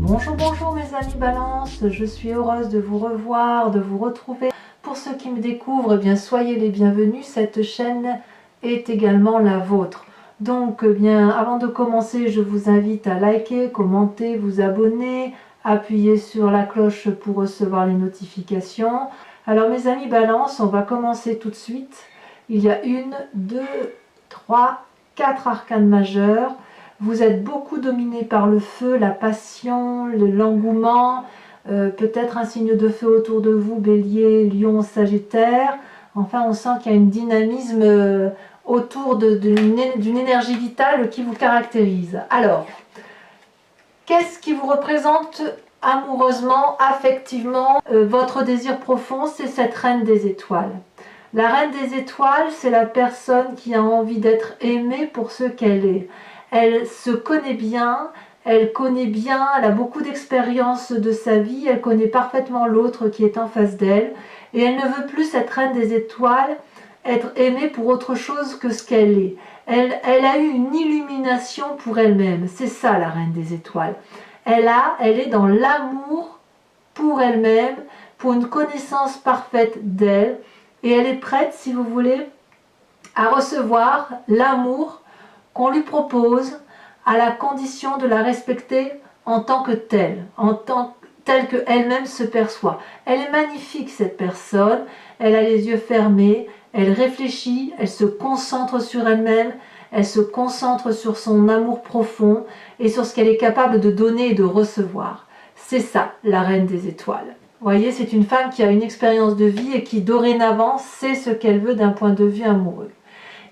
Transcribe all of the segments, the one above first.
Bonjour mes amis Balance, je suis heureuse de vous revoir, de vous retrouver. Pour ceux qui me découvrent, eh bien soyez les bienvenus, cette chaîne est également la vôtre. Donc bien avant de commencer, je vous invite à liker, commenter, vous abonner, appuyer sur la cloche pour recevoir les notifications. Alors mes amis Balance, on va commencer tout de suite. Il y a 1, 2, 3, 4 arcanes majeures. Vous êtes beaucoup dominé par le feu, la passion, l'engouement, peut-être un signe de feu autour de vous, Bélier, Lion, Sagittaire. Enfin, on sent qu'il y a un dynamisme autour d'une énergie vitale qui vous caractérise. Alors, qu'est-ce qui vous représente amoureusement, affectivement, votre désir profond? C'est cette reine des étoiles. La reine des étoiles, c'est la personne qui a envie d'être aimée pour ce qu'elle est. Elle se connaît bien, elle a beaucoup d'expérience de sa vie, elle connaît parfaitement l'autre qui est en face d'elle, et elle ne veut plus, cette reine des étoiles, être aimée pour autre chose que ce qu'elle est. Elle a eu une illumination pour elle-même, c'est ça la reine des étoiles. Elle est dans l'amour pour elle-même, pour une connaissance parfaite d'elle, et elle est prête, si vous voulez, à recevoir l'amour qu'on lui propose, à la condition de la respecter en tant que telle, telle qu'elle-même se perçoit. Elle est magnifique cette personne, elle a les yeux fermés, elle réfléchit, elle se concentre sur elle-même, elle se concentre sur son amour profond et sur ce qu'elle est capable de donner et de recevoir. C'est ça, la reine des étoiles. Vous voyez, c'est une femme qui a une expérience de vie et qui dorénavant sait ce qu'elle veut d'un point de vue amoureux.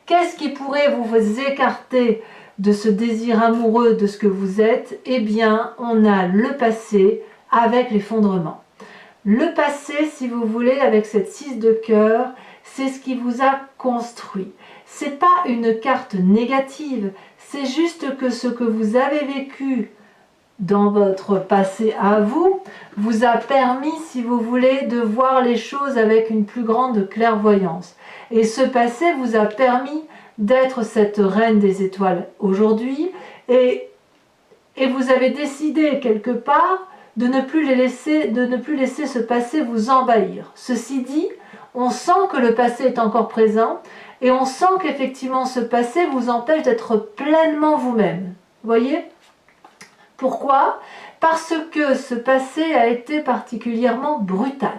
Qu'est-ce qui pourrait vous écarter de ce désir amoureux de ce que vous êtes? Eh bien, on a le passé avec l'effondrement. Le passé, si vous voulez, avec cette 6 de cœur, c'est ce qui vous a construit. C'est pas une carte négative, c'est juste que ce que vous avez vécu dans votre passé à vous, vous a permis, si vous voulez, de voir les choses avec une plus grande clairvoyance. Et ce passé vous a permis d'être cette reine des étoiles aujourd'hui, et vous avez décidé quelque part de ne plus laisser ce passé vous envahir. Ceci dit, on sent que le passé est encore présent, et on sent qu'effectivement ce passé vous empêche d'être pleinement vous-même. Vous voyez ? Pourquoi? Parce que ce passé a été particulièrement brutal.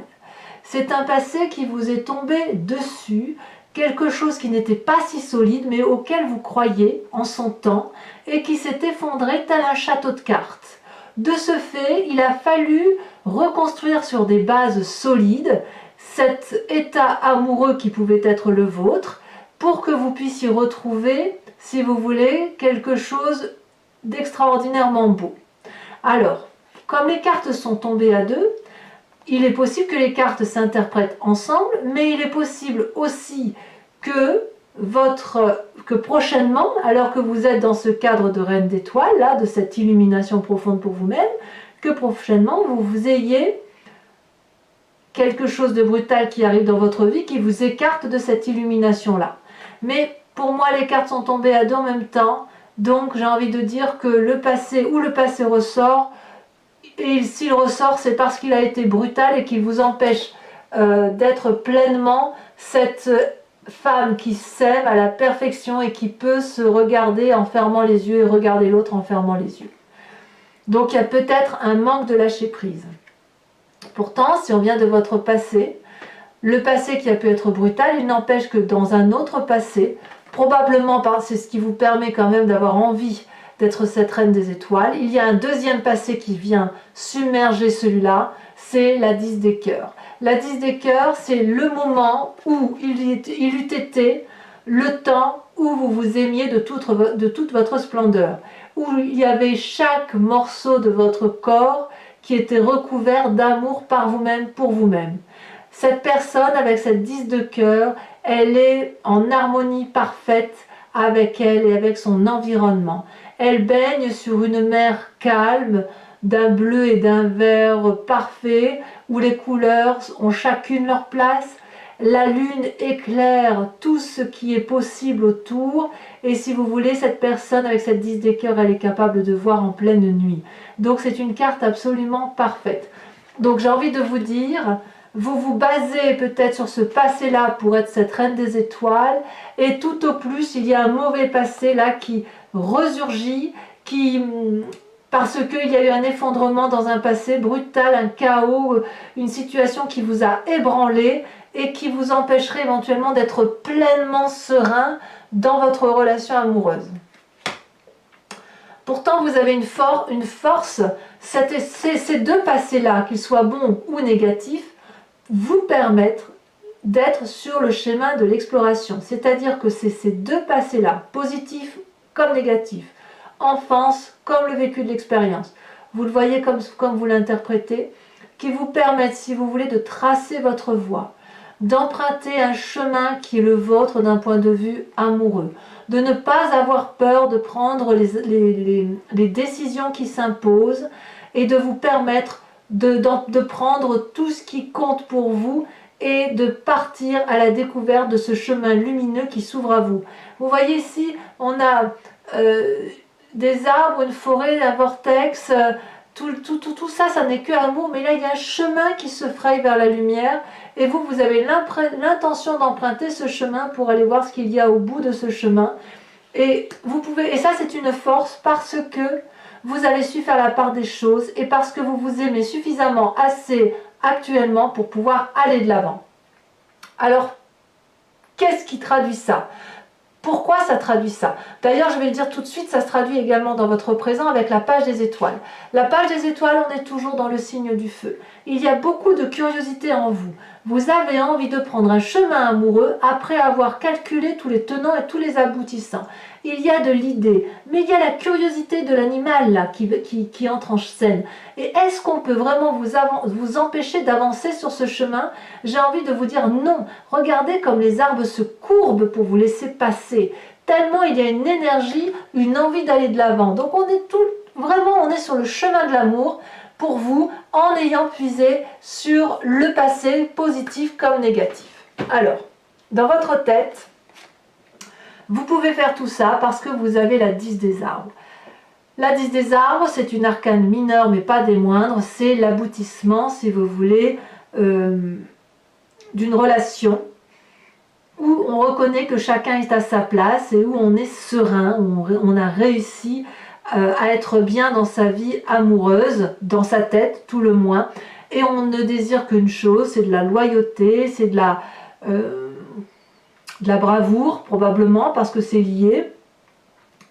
C'est un passé qui vous est tombé dessus, quelque chose qui n'était pas si solide, mais auquel vous croyiez en son temps, et qui s'est effondré tel un château de cartes. De ce fait, il a fallu reconstruire sur des bases solides cet état amoureux qui pouvait être le vôtre, pour que vous puissiez retrouver, si vous voulez, quelque chose d'extraordinairement beau. Alors, comme les cartes sont tombées à deux, il est possible que les cartes s'interprètent ensemble, mais il est possible aussi que prochainement, alors que vous êtes dans ce cadre de reine d'étoiles, là, de cette illumination profonde pour vous-même, que prochainement vous ayez quelque chose de brutal qui arrive dans votre vie, qui vous écarte de cette illumination-là. Mais pour moi, les cartes sont tombées à deux en même temps, donc j'ai envie de dire que le passé ressort, et s'il ressort, c'est parce qu'il a été brutal et qu'il vous empêche d'être pleinement cette femme qui s'aime à la perfection et qui peut se regarder en fermant les yeux et regarder l'autre en fermant les yeux. Donc il y a peut-être un manque de lâcher prise. Pourtant, si on vient de votre passé, le passé qui a pu être brutal, il n'empêche que dans un autre passé, probablement c'est ce qui vous permet quand même d'avoir envie d'être cette reine des étoiles, il y a un deuxième passé qui vient submerger celui-là, c'est la 10 des cœurs. La 10 des cœurs, c'est le moment où il eût été le temps où vous vous aimiez de toute votre splendeur, où il y avait chaque morceau de votre corps qui était recouvert d'amour par vous-même, pour vous-même. Cette personne, avec cette 10 de cœur, elle est en harmonie parfaite avec elle et avec son environnement. Elle baigne sur une mer calme, d'un bleu et d'un vert parfait, où les couleurs ont chacune leur place. la lune éclaire tout ce qui est possible autour, et si vous voulez, cette personne avec cette 10 des cœurs, elle est capable de voir en pleine nuit. Donc c'est une carte absolument parfaite. Donc j'ai envie de vous dire, vous vous basez peut-être sur ce passé-là pour être cette reine des étoiles, et tout au plus, il y a un mauvais passé là qui resurgit, parce qu'il y a eu un effondrement dans un passé brutal, un chaos, une situation qui vous a ébranlé et qui vous empêcherait éventuellement d'être pleinement serein dans votre relation amoureuse. Pourtant, vous avez une force, ces deux passés-là, qu'ils soient bons ou négatifs, vous permettent d'être sur le chemin de l'exploration. C'est-à-dire que c'est ces deux passés-là, positifs comme négatifs, enfance comme le vécu de l'expérience, vous le voyez comme vous l'interprétez, qui vous permettent, si vous voulez, de tracer votre voie, d'emprunter un chemin qui est le vôtre d'un point de vue amoureux, de ne pas avoir peur de prendre les décisions qui s'imposent et de vous permettre de prendre tout ce qui compte pour vous et de partir à la découverte de ce chemin lumineux qui s'ouvre à vous. Vous voyez ici, on a des arbres, une forêt, un vortex, tout ça, ça n'est que amour, mais là il y a un chemin qui se fraye vers la lumière, et vous avez l'intention d'emprunter ce chemin pour aller voir ce qu'il y a au bout de ce chemin. Et ça c'est une force parce que vous avez su faire la part des choses et parce que vous vous aimez suffisamment assez actuellement pour pouvoir aller de l'avant. Alors, qu'est-ce qui traduit ça ? Pourquoi ça traduit ça? D'ailleurs, je vais le dire tout de suite, ça se traduit également dans votre présent avec la page des étoiles. La page des étoiles, on est toujours dans le signe du feu. Il y a beaucoup de curiosité en vous. Vous avez envie de prendre un chemin amoureux après avoir calculé tous les tenants et tous les aboutissants. Il y a de l'idée, mais il y a la curiosité de l'animal là qui entre en scène. Et est-ce qu'on peut vraiment vous empêcher d'avancer sur ce chemin? J'ai envie de vous dire non. Regardez comme les arbres se courbent pour vous laisser passer. Tellement il y a une énergie, une envie d'aller de l'avant. Donc on est sur le chemin de l'amour pour vous en ayant puisé sur le passé, positif comme négatif. Alors, dans votre tête, vous pouvez faire tout ça parce que vous avez la 10 des arbres. La 10 des arbres, c'est une arcane mineure, mais pas des moindres. C'est l'aboutissement, si vous voulez, d'une relation où on reconnaît que chacun est à sa place et où on est serein, où on a réussi à être bien dans sa vie amoureuse, dans sa tête tout le moins. Et on ne désire qu'une chose, c'est de la loyauté, c'est de la bravoure probablement parce que c'est lié,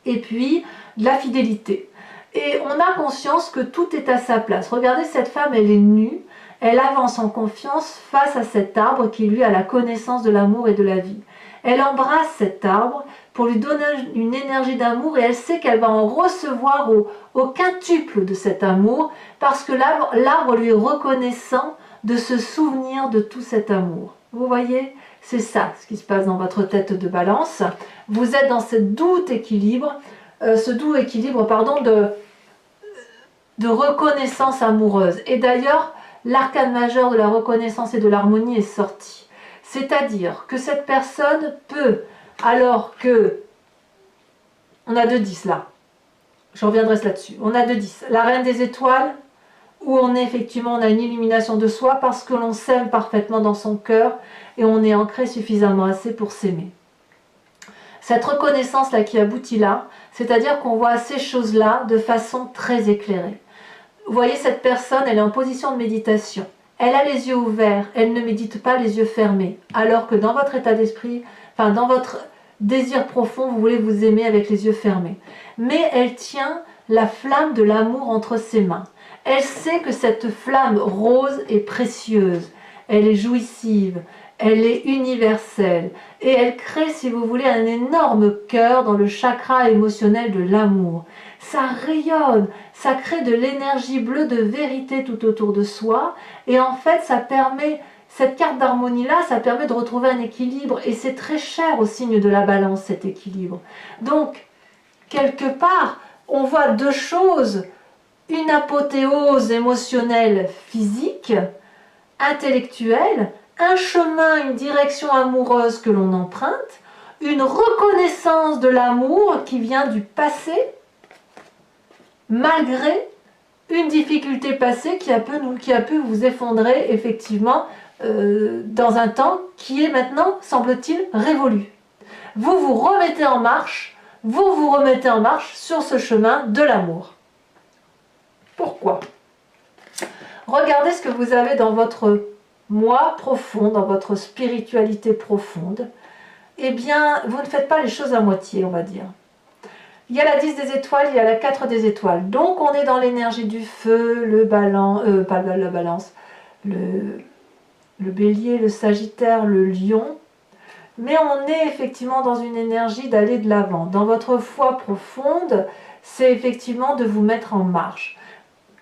et puis de la fidélité. Et on a conscience que tout est à sa place. Regardez, cette femme, elle est nue, elle avance en confiance face à cet arbre qui lui a la connaissance de l'amour et de la vie. Elle embrasse cet arbre pour lui donner une énergie d'amour et elle sait qu'elle va en recevoir au quintuple de cet amour parce que l'arbre lui est reconnaissant de se souvenir de tout cet amour. Vous voyez ? C'est ça ce qui se passe dans votre tête de balance. Vous êtes dans ce doux équilibre, de reconnaissance amoureuse. Et d'ailleurs, l'arcane majeur de la reconnaissance et de l'harmonie est sorti. C'est-à-dire que cette personne peut, alors que... On a 2-10 là. Je reviendrai là-dessus. On a 2-10. La reine des étoiles, où on a une illumination de soi parce que l'on s'aime parfaitement dans son cœur et on est ancré suffisamment assez pour s'aimer. Cette reconnaissance-là qui aboutit là, c'est-à-dire qu'on voit ces choses-là de façon très éclairée. Vous voyez, cette personne, elle est en position de méditation. Elle a les yeux ouverts, elle ne médite pas les yeux fermés. Alors que dans votre état d'esprit, dans votre désir profond, vous voulez vous aimer avec les yeux fermés. Mais elle tient la flamme de l'amour entre ses mains. Elle sait que cette flamme rose est précieuse, elle est jouissive, elle est universelle. Et elle crée, si vous voulez, un énorme cœur dans le chakra émotionnel de l'amour. Ça rayonne, ça crée de l'énergie bleue de vérité tout autour de soi. Et en fait, ça permet, cette carte d'harmonie-là, ça permet de retrouver un équilibre. Et c'est très cher au signe de la balance, cet équilibre. Donc, quelque part, on voit deux choses. Une apothéose émotionnelle, physique, intellectuelle, un chemin, une direction amoureuse que l'on emprunte, une reconnaissance de l'amour qui vient du passé, malgré une difficulté passée qui a pu vous effondrer effectivement dans un temps qui est maintenant, semble-t-il, révolu. Vous vous remettez en marche, sur ce chemin de l'amour. Pourquoi? Regardez ce que vous avez dans votre moi profond, dans votre spiritualité profonde. Eh bien, vous ne faites pas les choses à moitié, on va dire. Il y a la 10 des étoiles, il y a la 4 des étoiles. Donc, on est dans l'énergie du feu, le pas la balance, le bélier, le sagittaire, le lion. Mais on est effectivement dans une énergie d'aller de l'avant. Dans votre foi profonde, c'est effectivement de vous mettre en marche.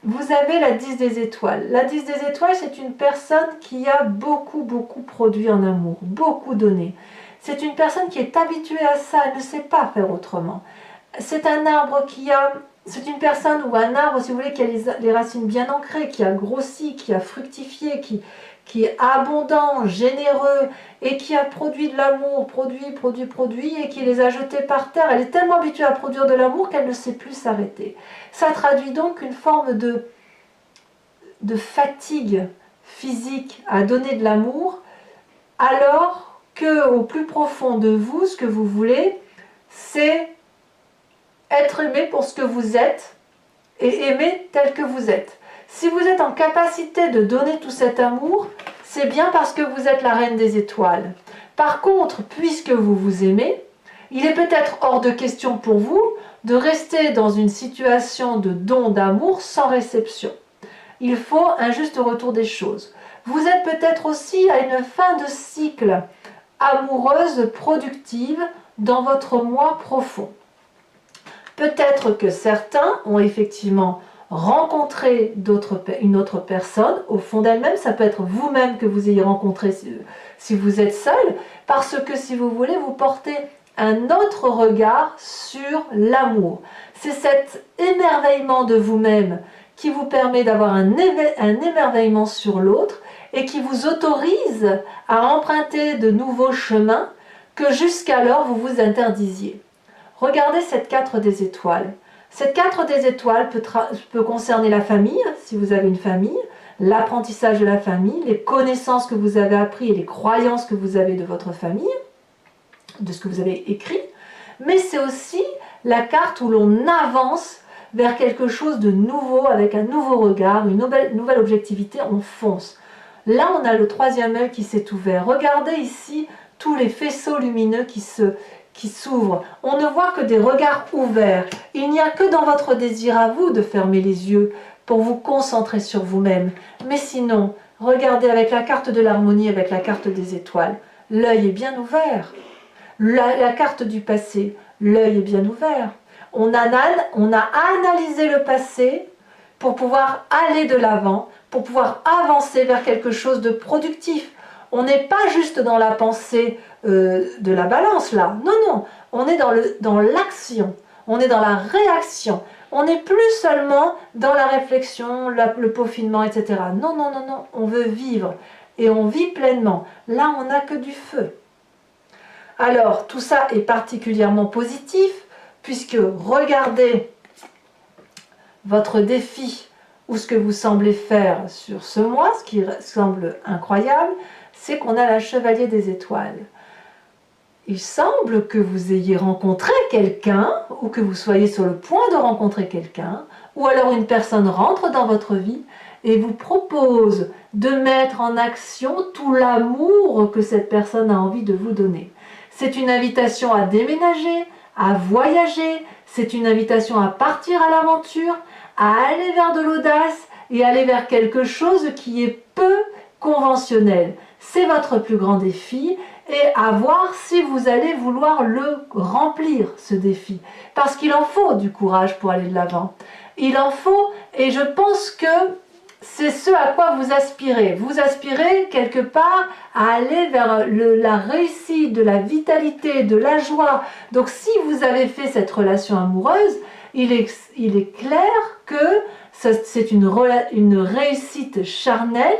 Vous avez la 10 des étoiles. La 10 des étoiles, c'est une personne qui a beaucoup produit en amour, beaucoup donné. C'est une personne qui est habituée à ça, elle ne sait pas faire autrement. C'est un arbre c'est une personne ou un arbre, si vous voulez, qui a les racines bien ancrées, qui a grossi, qui a fructifié, qui est abondant, généreux, et qui a produit de l'amour, produit, et qui les a jetés par terre. Elle est tellement habituée à produire de l'amour qu'elle ne sait plus s'arrêter. Ça traduit donc une forme de fatigue physique à donner de l'amour, alors qu'au plus profond de vous, ce que vous voulez, c'est être aimé pour ce que vous êtes et aimer tel que vous êtes. Si vous êtes en capacité de donner tout cet amour, c'est bien parce que vous êtes la reine des étoiles. Par contre, puisque vous vous aimez, il est peut-être hors de question pour vous de rester dans une situation de don d'amour sans réception. Il faut un juste retour des choses. Vous êtes peut-être aussi à une fin de cycle amoureuse productive dans votre moi profond. Peut-être que certains ont effectivement rencontré une autre personne au fond d'elle-même. Ça peut être vous-même que vous ayez rencontré si vous êtes seul, parce que si vous voulez, vous portez un autre regard sur l'amour. C'est cet émerveillement de vous-même qui vous permet d'avoir un émerveillement sur l'autre et qui vous autorise à emprunter de nouveaux chemins que jusqu'alors vous vous interdisiez. Regardez cette 4 des étoiles. Cette 4 des étoiles peut concerner la famille, si vous avez une famille, l'apprentissage de la famille, les connaissances que vous avez apprises et les croyances que vous avez de votre famille, de ce que vous avez écrit, mais c'est aussi la carte où l'on avance vers quelque chose de nouveau, avec un nouveau regard, une nouvelle objectivité, on fonce. Là, on a le troisième œil qui s'est ouvert. Regardez ici tous les faisceaux lumineux qui s'ouvrent. On ne voit que des regards ouverts. Il n'y a que dans votre désir à vous de fermer les yeux pour vous concentrer sur vous-même. Mais sinon, regardez avec la carte de l'harmonie, avec la carte des étoiles. L'œil est bien ouvert. La carte du passé, l'œil est bien ouvert. On a analysé le passé pour pouvoir aller de l'avant, pour pouvoir avancer vers quelque chose de productif. On n'est pas juste dans la pensée de la balance là. Non, non. On est dans l'action. On est dans la réaction. On n'est plus seulement dans la réflexion, le peaufinement, etc. Non, non, non, non. On veut vivre. Et on vit pleinement. Là, on n'a que du feu. Alors, tout ça est particulièrement positif, puisque regardez votre défi ou ce que vous semblez faire sur ce mois, ce qui semble incroyable, c'est qu'on a la chevalier des étoiles. Il semble que vous ayez rencontré quelqu'un, ou que vous soyez sur le point de rencontrer quelqu'un, ou alors une personne rentre dans votre vie et vous propose de mettre en action tout l'amour que cette personne a envie de vous donner. C'est une invitation à déménager, à voyager, c'est une invitation à partir à l'aventure, à aller vers de l'audace et aller vers quelque chose qui est peu conventionnel. C'est votre plus grand défi et à voir si vous allez vouloir le remplir, ce défi. Parce qu'il en faut du courage pour aller de l'avant. Il en faut, et je pense que c'est ce à quoi vous aspirez. Vous aspirez quelque part à aller vers la réussite, de la vitalité, de la joie. Donc si vous avez fait cette relation amoureuse, il est clair que c'est une réussite charnelle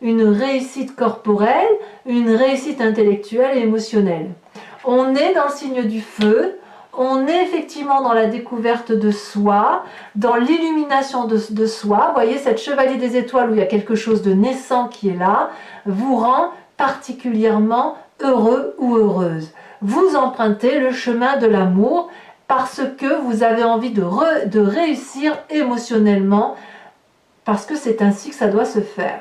une réussite corporelle, une réussite intellectuelle et émotionnelle. On est dans le signe du feu, on est effectivement dans la découverte de soi, dans l'illumination de soi. Vous voyez, cette chevalier des étoiles où il y a quelque chose de naissant qui est là, vous rend particulièrement heureux ou heureuse. Vous empruntez le chemin de l'amour parce que vous avez envie de réussir émotionnellement, parce que c'est ainsi que ça doit se faire.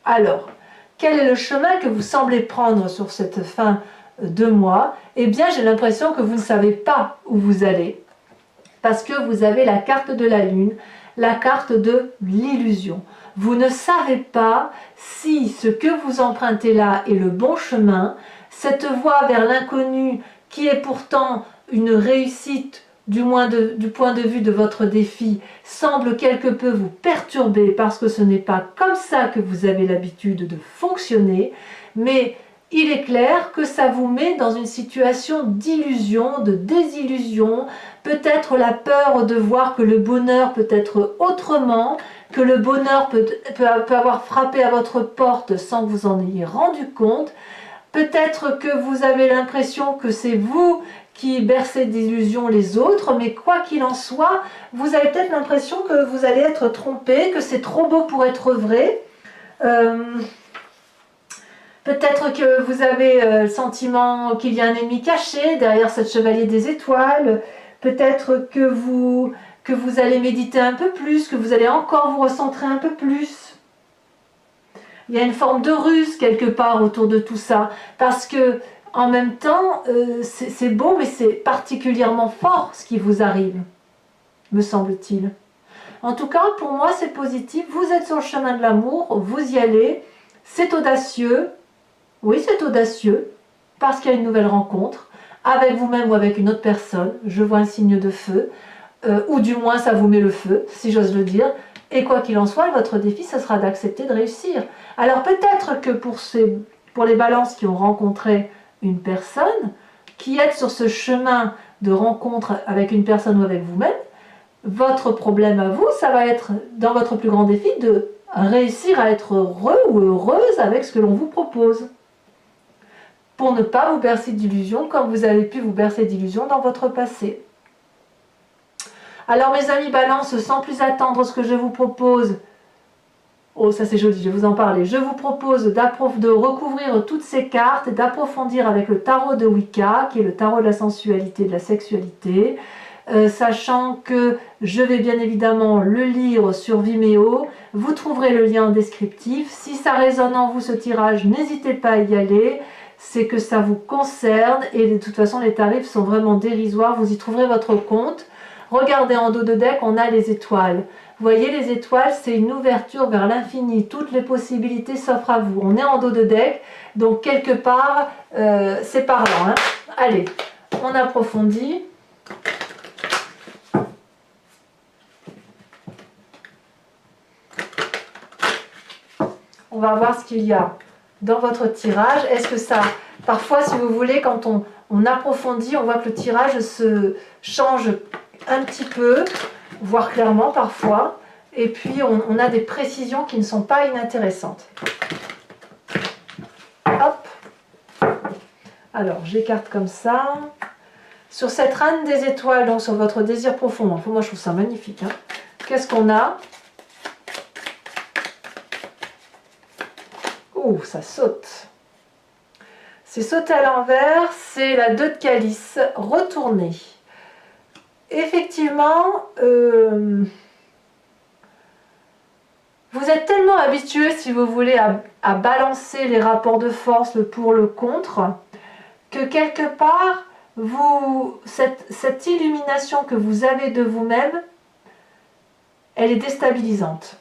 Alors, quel est le chemin que vous semblez prendre sur cette fin de mois? Eh bien, j'ai l'impression que vous ne savez pas où vous allez, parce que vous avez la carte de la lune, la carte de l'illusion. Vous ne savez pas si ce que vous empruntez là est le bon chemin, cette voie vers l'inconnu qui est pourtant une réussite, du moins du point de vue de votre défi, semble quelque peu vous perturber parce que ce n'est pas comme ça que vous avez l'habitude de fonctionner, mais il est clair que ça vous met dans une situation d'illusion, de désillusion, peut-être la peur de voir que le bonheur peut être autrement, que le bonheur peut avoir frappé à votre porte sans que vous en ayez rendu compte. Peut-être que vous avez l'impression que c'est vous qui bercez d'illusions les autres, mais quoi qu'il en soit, vous avez peut-être l'impression que vous allez être trompé, que c'est trop beau pour être vrai. Peut-être que vous avez le sentiment qu'il y a un ennemi caché derrière cette chevalier des étoiles. Peut-être que vous allez méditer un peu plus, que vous allez encore vous recentrer un peu plus. Il y a une forme de ruse quelque part autour de tout ça, parce que en même temps, c'est beau, mais c'est particulièrement fort ce qui vous arrive, me semble-t-il. En tout cas, pour moi, c'est positif. Vous êtes sur le chemin de l'amour, vous y allez, c'est audacieux. Oui, c'est audacieux, parce qu'il y a une nouvelle rencontre, avec vous-même ou avec une autre personne. Je vois un signe de feu, ou du moins ça vous met le feu, si j'ose le dire. Et quoi qu'il en soit, votre défi, ce sera d'accepter de réussir. Alors peut-être que pour les balances qui ont rencontré une personne, qui êtes sur ce chemin de rencontre avec une personne ou avec vous-même, votre problème à vous, ça va être, dans votre plus grand défi, de réussir à être heureux ou heureuse avec ce que l'on vous propose. Pour ne pas vous bercer d'illusions comme vous avez pu vous bercer d'illusions dans votre passé. Alors mes amis Balance, sans plus attendre, ce que je vous propose, oh ça c'est joli, je vais vous en parler, je vous propose de recouvrir toutes ces cartes et d'approfondir avec le tarot de Wicca, qui est le tarot de la sensualité et de la sexualité, sachant que je vais bien évidemment le lire sur Vimeo, vous trouverez le lien en descriptif. Si ça résonne en vous ce tirage, n'hésitez pas à y aller, c'est que ça vous concerne et de toute façon les tarifs sont vraiment dérisoires, vous y trouverez votre compte. Regardez en dos de deck, on a les étoiles. Vous voyez, les étoiles, c'est une ouverture vers l'infini. Toutes les possibilités s'offrent à vous. On est en dos de deck, donc quelque part, c'est parlant. Hein. Allez, on approfondit. On va voir ce qu'il y a dans votre tirage. Est-ce que ça... Parfois, si vous voulez, quand on approfondit, on voit que le tirage se change un petit peu, voire clairement parfois, et puis on a des précisions qui ne sont pas inintéressantes. Hop. Alors, j'écarte comme ça. Sur cette reine des étoiles, donc sur votre désir profond, enfin, moi je trouve ça magnifique. Hein. Qu'est-ce qu'on a? Ouh, ça saute. C'est sauté à l'envers, c'est la 2 de calice, retournée. Effectivement, vous êtes tellement habitué, si vous voulez, à balancer les rapports de force, le pour, le contre, que quelque part, cette illumination que vous avez de vous-même, elle est déstabilisante.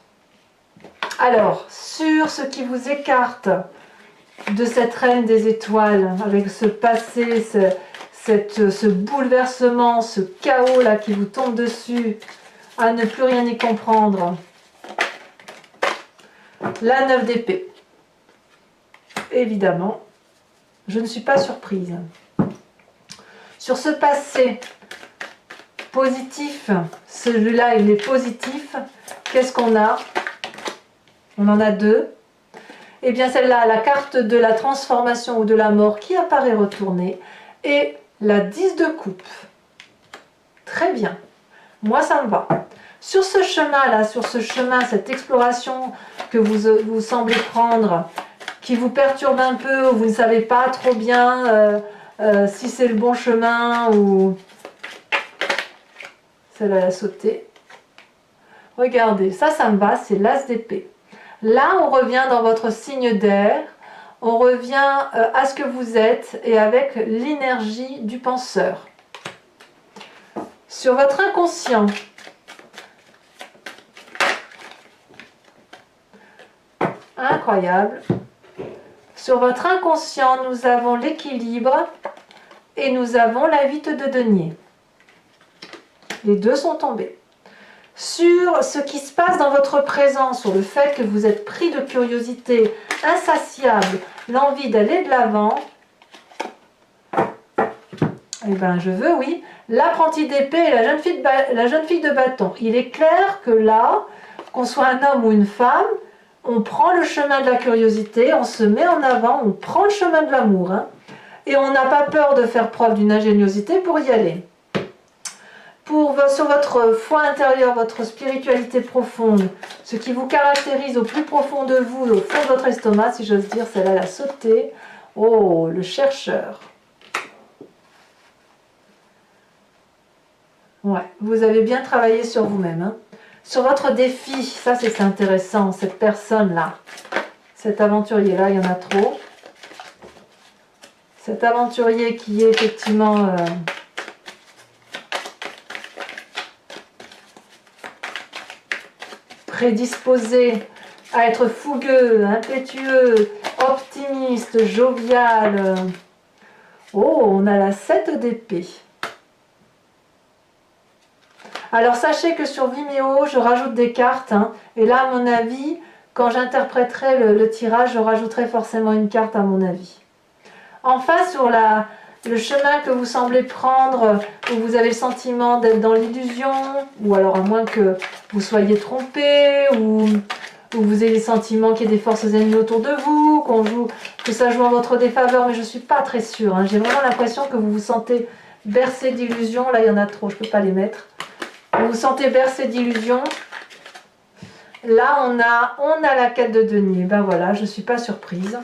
Alors, sur ce qui vous écarte de cette reine des étoiles, avec ce passé, ce bouleversement, ce chaos là qui vous tombe dessus, à ne plus rien y comprendre. La 9 d'épée. Évidemment, je ne suis pas surprise. Sur ce passé positif, celui-là il est positif, qu'est-ce qu'on a? On en a deux. Et bien celle-là, la carte de la transformation ou de la mort qui apparaît retournée. Et la 10 de coupe. Très bien. Moi, ça me va. Sur ce chemin-là, sur ce chemin, cette exploration que vous semblez prendre, qui vous perturbe un peu, ou vous ne savez pas trop bien si c'est le bon chemin, ou celle-là, elle a sauté. Regardez, ça me va, c'est l'as d'épée. Là, on revient dans votre signe d'air, on revient à ce que vous êtes et avec l'énergie du penseur. Sur votre inconscient, incroyable. Sur votre inconscient, nous avons l'équilibre et nous avons la 8 de denier. Les deux sont tombés. Sur ce qui se passe dans votre présent, sur le fait que vous êtes pris de curiosité insatiable, l'envie d'aller de l'avant, eh bien je veux, oui, l'apprenti d'épée et la jeune fille de bâton. Il est clair que là, qu'on soit un homme ou une femme, on prend le chemin de la curiosité, on se met en avant, on prend le chemin de l'amour. Hein, et on n'a pas peur de faire preuve d'une ingéniosité pour y aller. Sur votre foi intérieure, votre spiritualité profonde, ce qui vous caractérise au plus profond de vous, au fond de votre estomac, si j'ose dire, celle-là, la sauté. Oh, le chercheur. Ouais, vous avez bien travaillé sur vous-même. Hein. Sur votre défi, ça c'est intéressant, cette personne-là, cet aventurier-là, il y en a trop. Cet aventurier qui est effectivement... prédisposé à être fougueux, impétueux, optimiste, jovial. Oh, on a la 7 d'épée. Alors sachez que sur Vimeo, je rajoute des cartes. Hein, et là, à mon avis, quand j'interpréterai le tirage, je rajouterai forcément une carte à mon avis. Enfin, sur le chemin que vous semblez prendre, où vous avez le sentiment d'être dans l'illusion, ou alors à moins que vous soyez trompé, ou vous ayez le sentiment qu'il y ait des forces ennemies autour de vous, que ça joue en votre défaveur, mais je ne suis pas très sûre. Hein. J'ai vraiment l'impression que vous vous sentez bercé d'illusions. Là, il y en a trop, je ne peux pas les mettre. Vous vous sentez bercé d'illusions. Là, on a la 4 de denier. Ben voilà, je ne suis pas surprise.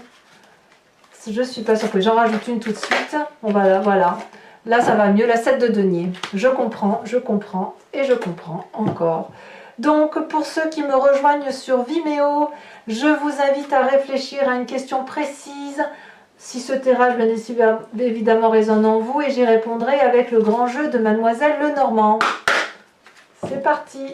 Je ne suis pas surprise. J'en rajoute une tout de suite. Voilà. Là, ça va mieux. La 7 de denier. Je comprends et je comprends encore. Donc, pour ceux qui me rejoignent sur Vimeo, je vous invite à réfléchir à une question précise. Si ce tirage, bien évidemment, résonne en vous, et j'y répondrai avec le grand jeu de Mademoiselle Lenormand. C'est parti.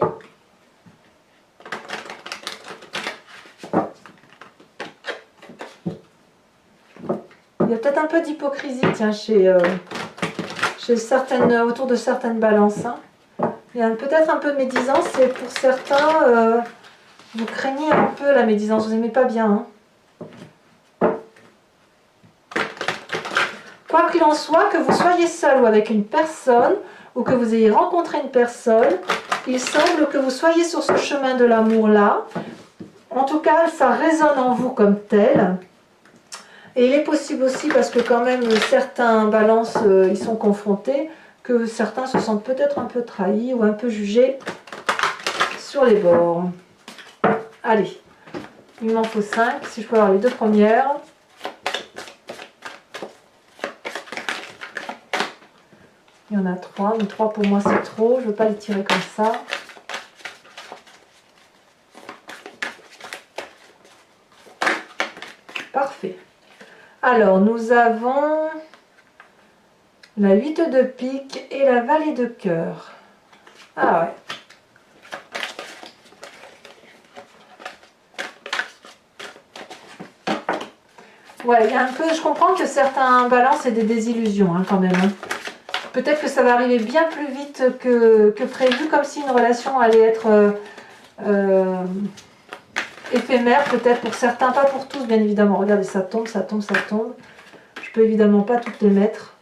Il y a peut-être un peu d'hypocrisie, tiens, autour de certaines balances. Hein. Il y a peut-être un peu de médisance, et pour certains, vous craignez un peu la médisance, vous n'aimez pas bien. Hein. Quoi qu'il en soit, que vous soyez seul ou avec une personne, ou que vous ayez rencontré une personne, il semble que vous soyez sur ce chemin de l'amour-là. En tout cas, ça résonne en vous comme tel. Et il est possible aussi, parce que quand même certains balances, ils sont confrontés, que certains se sentent peut-être un peu trahis ou un peu jugés sur les bords. Allez, il m'en faut 5, si je peux avoir les deux premières. Il y en a 3, mais 3 pour moi c'est trop, je ne veux pas les tirer comme ça. Parfait. Alors, nous avons la 8 de pique et la vallée de cœur. Ah ouais. Ouais, il y a un peu, je comprends que certains balances, c'est des désillusions hein, quand même. Hein. Peut-être que ça va arriver bien plus vite que prévu, comme si une relation allait être éphémère, peut-être pour certains, pas pour tous bien évidemment. Regardez, ça tombe, ça tombe, ça tombe. Je peux évidemment pas toutes les mettre.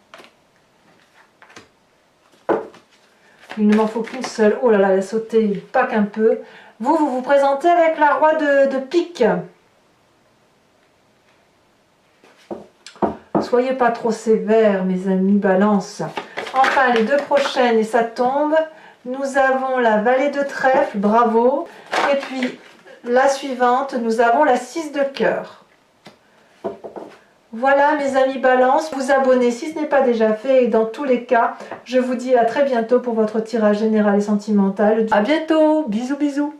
Il ne m'en faut qu'une seule. Oh là là, elle a sauté, il pack un peu. Vous vous présentez avec la roi de pique. soyez pas trop sévères, mes amis Balance. Enfin, les deux prochaines, et ça tombe, nous avons la Vallée de trèfle, bravo. Et puis, la suivante, nous avons la 6 de cœur. Voilà mes amis Balance, vous abonnez si ce n'est pas déjà fait et dans tous les cas, je vous dis à très bientôt pour votre tirage général et sentimental. À bientôt, bisous bisous.